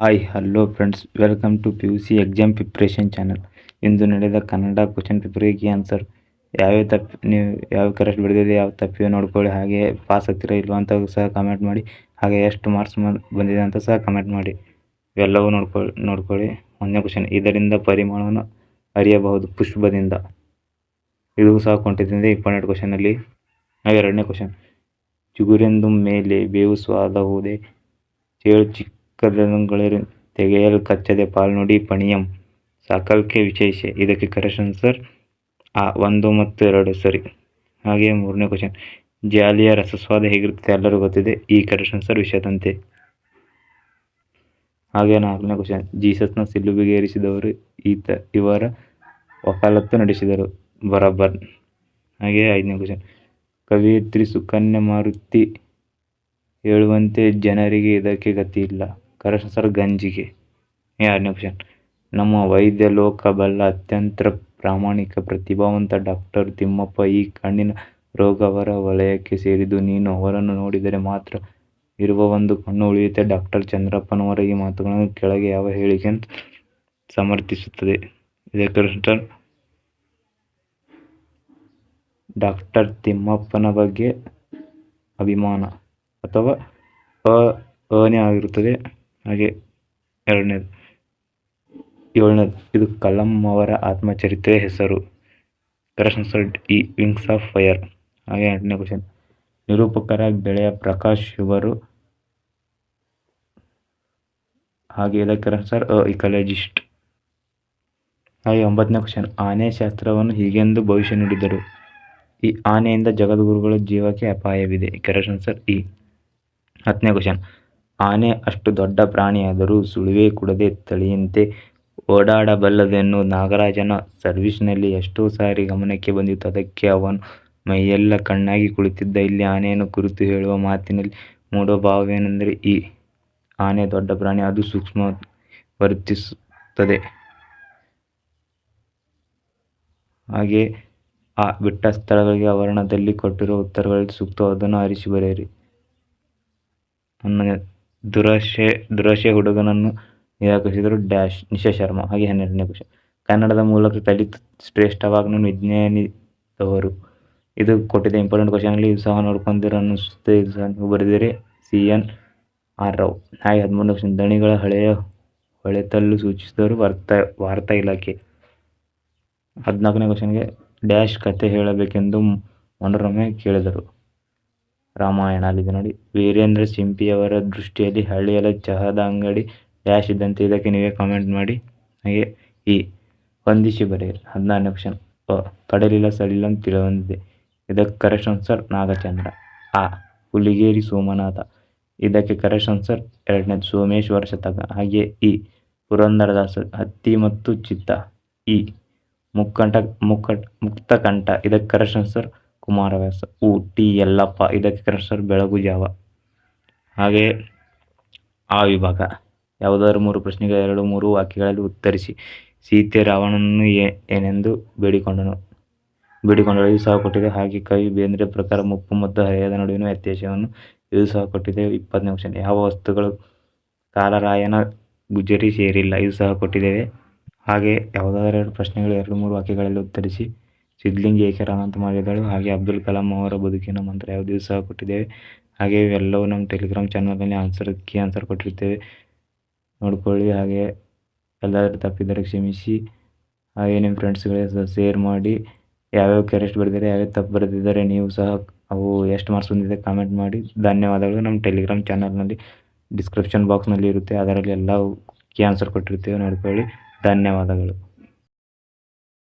Hi hello friends, welcome to PUC exam preparation channel. ಇಂದು ನಡೆದ Kannada question ಪೇಪರಿಗೆ answer ನೀವು ಯಾವ ಕರೆಕ್ಟ್ ಬರೆದಿದೆ, ಯಾವ ತಪ್ಪಿವೆ ನೋಡ್ಕೊಳ್ಳಿ. ಹಾಗೆ ಪಾಸ್ ಆಗ್ತೀರಾ ಇಲ್ವಾ ಅಂತ ಸಹ ಕಮೆಂಟ್ ಮಾಡಿ. ಹಾಗೆ ಎಷ್ಟು ಮಾರ್ಕ್ಸ್ ಬಂದಿದೆ ಅಂತ ಸಹ ಕಮೆಂಟ್ ಮಾಡಿ. ಇವೆಲ್ಲವೂ ನೋಡ್ಕೊಳ್ಳಿ. ಒಂದನೇ ಕ್ವಶನ್, ಇದರಿಂದ ಪರಿಮಾಣವನ್ನು ಅರಿಯಬಹುದು ಪುಷ್ಪದಿಂದ. ಇದು ಸಹ ಕೊಟ್ಟಿದ್ದೆ ಇಂಪಾರ್ಟೆಂಟ್ ಕ್ವಶನಲ್ಲಿ. ಹಾಗೆ ಎರಡನೇ ಕ್ವಶನ್, ಚಿಗುರೆಂದು ಮೇಲೆ ಬೇವು ಸ್ವಾದವುದೇ ಚೇಳು ಚಿಕ್ಕದಗಳಿರು ತೆಗೆಯಲು ಕಚ್ಚದೆ ಪಾಲ್ ನೋಡಿ ಪಣಿಯಂ ಸಾಕಲ್ಕೆ ವಿಶೇಷ. ಇದಕ್ಕೆ ಕರೆಕ್ಟ್ ಆನ್ಸರ್ 1 ಮತ್ತು 2 ಸರಿ. ಹಾಗೆ ಮೂರನೇ ಕ್ವಶನ್, ಜಾಲಿಯ ರಸಸ್ವಾದ ಹೇಗಿರುತ್ತದೆ ಎಲ್ಲರೂ ಗೊತ್ತಿದೆ. ಈ ಕರೆಕ್ಟ್ ಆನ್ಸರ್ ವಿಷದಂತೆ. ಹಾಗೆ ನಾಲ್ಕನೇ ಕ್ವಶನ್, ಜೀಸಸ್ನ ಸಿಲುಬೆಗೆ ಏರಿಸಿದವರು ಇವರ ವಕಾಲತ್ತು ನಡೆಸಿದರು ಬರಬ್ಬರ್. ಹಾಗೆ ಐದನೇ ಕ್ವಶನ್, ಕವಿಯತ್ರಿ ಸುಕನ್ಯಾ ಮಾರುತಿ ಹೇಳುವಂತೆ ಜನರಿಗೆ ಇದಕ್ಕೆ ಗತಿ ಇಲ್ಲ. ಕರೆಕ್ಟ್ ಆನ್ಸರ್ ಗಂಜಿಗೆ. ಆರನೇ ಕ್ವಶನ್, ನಮ್ಮ ವೈದ್ಯ ಲೋಕ ಬಲ್ಲ ಅತ್ಯಂತ ಪ್ರಾಮಾಣಿಕ ಪ್ರತಿಭಾವಂತ ಡಾಕ್ಟರ್ ತಿಮ್ಮಪ್ಪ ಈ ಕಣ್ಣಿನ ರೋಗ ಅವರ ವಲಯಕ್ಕೆ ಸೇರಿದ್ದು. ನೀನು ಅವರನ್ನು ನೋಡಿದರೆ ಮಾತ್ರ ಇರುವ ಒಂದು ಕಣ್ಣು ಉಳಿಯುತ್ತೆ. ಡಾಕ್ಟರ್ ಚಂದ್ರಪ್ಪನವರ ಈ ಮಾತುಗಳನ್ನು ಕೆಳಗೆ ಯಾವ ಹೇಳಿಕೆಯನ್ನು ಸಮರ್ಥಿಸುತ್ತದೆ. ಇದಕ್ಕೆ ಆನ್ಸರ್ ಡಾಕ್ಟರ್ ತಿಮ್ಮಪ್ಪನ ಬಗ್ಗೆ ಅಭಿಮಾನ ಅಥವಾ ಅನೇ ಆಗಿರುತ್ತದೆ. ಹಾಗೆ ಏಳನೇದು, ಇದು ಕಲಾಂ ಅವರ ಆತ್ಮಚರಿತ್ರೆಯ ಹೆಸರು. ಕರೆಕ್ಟ್ ಆನ್ಸರ್ ಈ ವಿಂಗ್ಸ್ ಆಫ್ ಫೈರ್. ಹಾಗೆ 8ನೇ ಕ್ವಶನ್, ನಿರೂಪಕರಾಗಿ ಬೆಳೆಯ ಪ್ರಕಾಶ್ ಇವರು. ಹಾಗೆ ಇದಕ್ಕೆ ಆನ್ಸರ್ ಇಕಾಲಜಿಸ್ಟ್. ಹಾಗೆ 9ನೇ ಕ್ವಶನ್, ಆನೆ ಶಾಸ್ತ್ರವನ್ನು ಹೀಗೆಂದು ಭವಿಷ್ಯ ನುಡಿದರು. ಈ ಆನೆಯಿಂದ ಜಗದ್ಗುರುಗಳ ಜೀವಕ್ಕೆ ಅಪಾಯವಿದೆ. ಕರೆಕ್ಟ್ ಆನ್ಸರ್ ಈ. 10ನೇ ಕ್ವಶನ್, ಆನೆ ಅಷ್ಟು ದೊಡ್ಡ ಪ್ರಾಣಿಯಾದರೂ ಸುಳಿವೆ ಕೊಡದೆ ತಳಿಯಂತೆ ಓಡಾಡಬಲ್ಲದೆನ್ನು ನಾಗರಾಜನ ಸರ್ವಿಸ್ನಲ್ಲಿ ಎಷ್ಟೋ ಸಾರಿ ಗಮನಕ್ಕೆ ಬಂದಿತ್ತು. ಅದಕ್ಕೆ ಅವನು ಮೈಯೆಲ್ಲ ಕಣ್ಣಾಗಿ ಕುಳಿತಿದ್ದ. ಇಲ್ಲಿ ಆನೆಯನ್ನು ಕುರಿತು ಹೇಳುವ ಮಾತಿನಲ್ಲಿ ಮೂಡುವ ಭಾವವೇನೆಂದರೆ ಈ ಆನೆ ದೊಡ್ಡ ಪ್ರಾಣಿ, ಅದು ಸೂಕ್ಷ್ಮ ವರ್ತಿಸುತ್ತದೆ. ಹಾಗೆ ಬಿಟ್ಟ ಸ್ಥಳಗಳಿಗೆ ಆವರಣದಲ್ಲಿ ಕೊಟ್ಟಿರುವ ಉತ್ತರಗಳಲ್ಲಿ ಸೂಕ್ತವಾದನ್ನು ಆರಿಸಿ ಬರೆಯಿರಿ. ದುರಾಶೆ ಹುಡುಗನನ್ನು ನಿರಾಕರಿಸಿದರು ಡ್ಯಾಶ್ ನಿಶಾ ಶರ್ಮಾ. ಹಾಗೆ 12ನೇ ಕ್ವಶನ್, ಕನ್ನಡದ ಮೂಲಕ ಕಲಿತು ಶ್ರೇಷ್ಠವಾಗನು ವಿಜ್ಞಾನಿದವರು. ಇದು ಕೊಟ್ಟಿದ್ದ ಇಂಪಾರ್ಟೆಂಟ್ ಕ್ವಶನಲ್ಲಿ. ಇದು ಸಹ ನೋಡ್ಕೊಂಡಿರೋ ಅನ್ನಿಸುತ್ತೆ. ಇದು ಸಹ ನೀವು ಬರೆದಿರಿ CNR ರಾವ್. ಹಾಗೆ 13ನೇ ಕ್ವಶನ್, ದಣಿಗಳ ಹಳೆಯ ಹೊಳೆತಲ್ಲು ಸೂಚಿಸಿದವರು ವಾರ್ತಾ ಇಲಾಖೆ. 14ನೇ ಕ್ವಶನ್ಗೆ ಡ್ಯಾಶ್ ಕತೆ ಹೇಳಬೇಕೆಂದು ಮನೋರಮೆ ಕೇಳಿದರು. ರಾಮಾಯಣ. ಅಲ್ಲಿದೆ ನೋಡಿ. ವೀರೇಂದ್ರ ಸಿಂಪಿಯವರ ದೃಷ್ಟಿಯಲ್ಲಿ ಹಳ್ಳಿಯಲ್ಲಿ ಚಹಾದ ಅಂಗಡಿ ಡ್ಯಾಶ್ ಇದ್ದಂತೆ. ಇದಕ್ಕೆ ನೀವೇ ಕಾಮೆಂಟ್ ಮಾಡಿ. ಹಾಗೆ ಈ ಹೊಂದಿಸಿ ಬರೆಯಿರಿ. 16ನೇ ಕ್ವಶನ್, ಕಡಲಿಲ್ಲ ಸಡಿಲ ತಿಳಿಯೊಂದಿದೆ. ಇದಕ್ಕೆ ಕರೆಕ್ಟ್ ಆನ್ಸರ್ ನಾಗಚಂದ್ರ. ಹುಲಿಗೇರಿ ಸೋಮನಾಥ. ಇದಕ್ಕೆ ಕರೆಕ್ಟ್ ಆನ್ಸರ್ 2ನೇದು ಸೋಮೇಶ್ವರ ಶತಕ. ಹಾಗೆ ಈ ಪುರಂದರದಾಸರು. ಹತ್ತಿ ಮತ್ತು ಚಿತ್ತ. ಈ ಮುಕ್ತಕಂಠ. ಇದಕ್ಕೆ correct answer Kumaravyasa. T Yellappa. ಇದಕ್ಕೆ ಕರೆಕ್ಟ್ ಆನ್ಸರ್ ಬೆಳಗು ಜಾವ. ಹಾಗೆ ವಿಭಾಗ, ಯಾವುದಾದ್ರು 3 ಪ್ರಶ್ನೆಗೆ 2-3 ವಾಕ್ಯಗಳಲ್ಲಿ ಉತ್ತರಿಸಿ. ಸೀತೆ ರಾವಣನನ್ನು ಏನೆಂದು ಬೇಡಿಕೊಂಡಳು. ಇದು ಸಹ ಕೊಟ್ಟಿದೆ. ಹಾಗೆ ಕವಿ ಬೇಂದ್ರೆ ಪ್ರಕಾರ ಮುಪ್ಪು ಮತ್ತು ಹರೆಯದ ನಡುವಿನ ವ್ಯತ್ಯಾಸವನ್ನು. ಇದು ಸಹ ಕೊಟ್ಟಿದೆ. 20ನೇ ಕ್ವಶನ್, ಯಾವ ವಸ್ತುಗಳು ಕಾಲರಾಯನ ಗುಜರಿ ಸೇರಿಲ್ಲ. ಇದು ಸಹ ಕೊಟ್ಟಿದ್ದೇವೆ. ಹಾಗೆ ಯಾವುದಾದ್ರೂ 2 ಪ್ರಶ್ನೆಗಳು 2-3 ವಾಕ್ಯಗಳಲ್ಲಿ ಉತ್ತರಿಸಿ. ಸಿದ್ಲಿಂಗಿ ಏಕೆ ರಾಣಾಂತ ಮಾಡಿದಳು. ಹಾಗೆ ಅಬ್ದುಲ್ ಕಲಾಂ ಅವರ ಬದುಕಿನ ಮಂತ್ರ ಯಾವುದು. ಇದು ಸಹ ಕೊಟ್ಟಿದ್ದೇವೆ. ಹಾಗೆ ಇವೆಲ್ಲವೂ ನಮ್ಮ ಟೆಲಿಗ್ರಾಮ್ ಚಾನಲ್ನಲ್ಲಿ ಕೀ ಆನ್ಸರ್ ಕೊಟ್ಟಿರ್ತೇವೆ, ನೋಡ್ಕೊಳ್ಳಿ. ಹಾಗೆ ಎಲ್ಲಾದರೂ ತಪ್ಪಿದ್ದರೆ ಕ್ಷಮಿಸಿ. ಹಾಗೆ ನಿಮ್ಮ ಫ್ರೆಂಡ್ಸ್ಗಳಿಗೆ ಸಹ ಶೇರ್ ಮಾಡಿ. ಯಾವ್ಯಾವ ಕರೆಕ್ಟ್ ಬರೆದಿದ್ದಾರೆ, ಯಾವ್ಯಾವ ತಪ್ಪು ಬರೆದಿದ್ದಾರೆ ನೀವು ಸಹ ಅವು ಎಷ್ಟು ಮಾರ್ಕ್ಸ್ ಬಂದಿದೆ ಕಾಮೆಂಟ್ ಮಾಡಿ. ಧನ್ಯವಾದಗಳು. ನಮ್ಮ ಟೆಲಿಗ್ರಾಮ್ ಚಾನಲ್ನಲ್ಲಿ ಡಿಸ್ಕ್ರಿಪ್ಷನ್ ಬಾಕ್ಸ್ನಲ್ಲಿ ಇರುತ್ತೆ. ಅದರಲ್ಲಿ ಎಲ್ಲ ಕೀ ಆನ್ಸರ್ ಕೊಟ್ಟಿರ್ತೇವೆ, ನೋಡ್ಕೊಳ್ಳಿ. ಧನ್ಯವಾದಗಳು.